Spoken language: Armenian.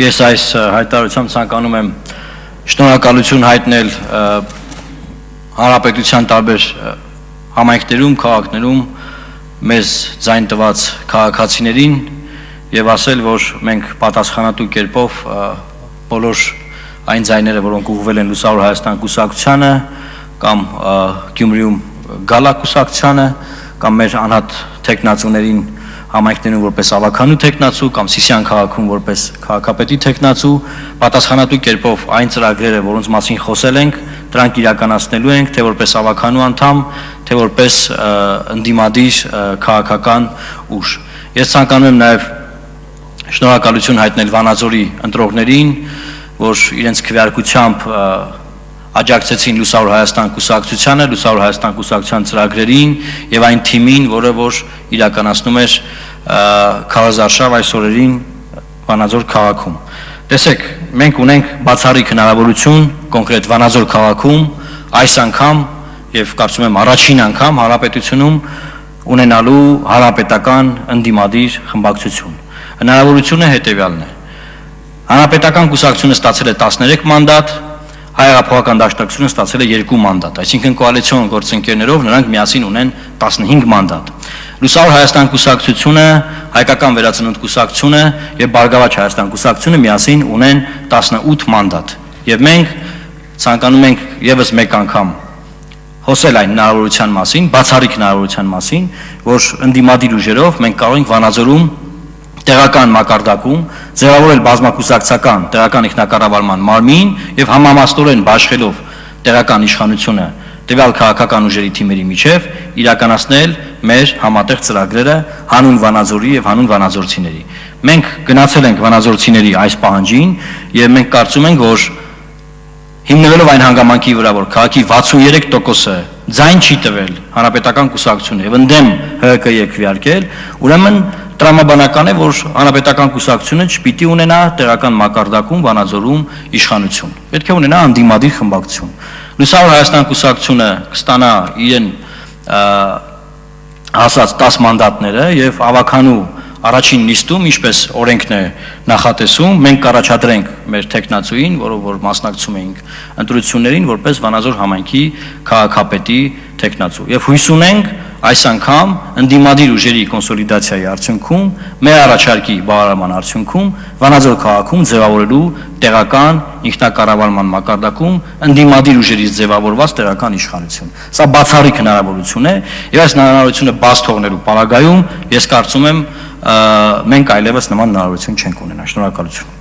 Ես այս հայտարարությամբ ցանկանում եմ շնորհակալություն հայտնել հանրապետության տարբեր համայնքներում, քաղաքներում մեզ ձայն տված քաղաքացիներին եւ ասել, որ մենք պատասխանատու կերպով բոլոր այն ձայները, որոնք ուղղվել են Լուսավոր Հայաստան կուսակցությանը կամ Գյումրիում Գալա կուսակցությանը կամ մեր անհատ տեխնացուներին համայնքներում որպես ավականու տեխնացու կամ Սիսիան քաղաքում որպես քաղաքապետի տեխնացու պատասխանատու կերպով այն ծրագրերը, որոնց մասին խոսել ենք, դրանք իրականացնելու ենք թե որպես ավականու անդամ, թե որպես ընդդիմադիր քաղաքական ուժ։ Ես ցանկանում եմ նաև շնորհակալություն հայտնել Վանաձորի ընտրողներին, որ իրենց քվեարկությամբ աջակցեցին Լուսավոր Հայաստան կուսակցությանը, Լուսավոր Հայաստան կուսակցության ծրագրերին եւ այն թիմին, որը որ իրականացնում էր քարոզարշավ այս օրերին Վանաձոր քաղաքում։ Տեսեք, մենք ունենք բացառիկ հնարավորություն կոնկրետ Վանաձոր քաղաքում այս անգամ եւ կարծում եմ առաջին անգամ հանրապետությունում ունենալու հանրապետական ընդդիմադիր խմբակցություն։ Հնարավորությունը հետեւյալն է։ Հանրապետական կուսակցությունը ստացել է 13 մանդատ, Հայ-Հեղափոխական դաշնակցությունը ստացել է 2 մանդատ, այսինքն կոալիցիոն գործընկերներով նրանք միասին ունեն 15 մանդատ։ Լուսավոր Հայաստան կուսակցությունը, Հայկական վերածնունդ կուսակցությունը եւ Բարգավաճ Հայաստան կուսակցությունը միասին ունեն 18 մանդատ։ Եվ մենք ցանկանում ենք եւս մեկ անգամ խոսել այն հնարավորության մասին, բացառիկ հնարավորության մասին, որ ընդդիմադիր ուժերով մենք կարող ենք Վանաձորում տեղական մակարդակում ձևավորել բազմակուսակցական տեղական ինքնակառավարման մարմին եւ համամասնորեն բաշխելով տեղական իշխանությունը տվյալ քաղաքական ուժերի թիմերի միջև իրականացնել մեր համատեղ ծրագրերը հանուն Վանաձորի եւ հանուն վանաձորցիների։ Մենք գնացել ենք վանաձորցիների այս պահանջին եւ մենք կարծում ենք, որ հիմնվելով այն հանգամանքի վրա, որ քաղաքի 63%-ը ձայն չի տվել հանրապետական կուսակցությունը եւ ընդդեմ ՀԿ-ի քվեարկել, ուրեմն տրամաբանական է, որ հանրապետական կուսակցությունը չպիտի ունենա տեղական մակարդակում Վանաձորում իշխանություն։ Պետք է ունենա անդիմադիր խմբակցություն։ Լուսավոր Հայաստան կուսակցությունը կստանա իրեն հասած 10 մանդատները եւ ավականու առաջին նիստում, ինչպես օրենքն է նախատեսում, մենք կառաջադրենք մեր տեխնացուին, որով որ մասնակցում էինք ընտրություններին, որպես Վանաձոր համայնքի քաղաքապետի տեխնացու։ Եվ հույս ունենք այս անգամ ընդդիմադիր ուժերի կոնսոլիդացիայի արդյունքում, մեր առաջարկի բավարարման արդյունքում Վանաձոր քաղաքում ձևավորելու տեղական ինքնակառավարման մակարդակում ընդդիմադիր ուժերից ձևավորված տեղական իշխանություն։ Սա բացառիկ հնարավորություն է, եւ այս հնարավորությունը բաց թողնելու պարագայում ես կարծում եմ մենք այլևս նման հնարավորություն չենք ունենա։ Շնորհակալություն։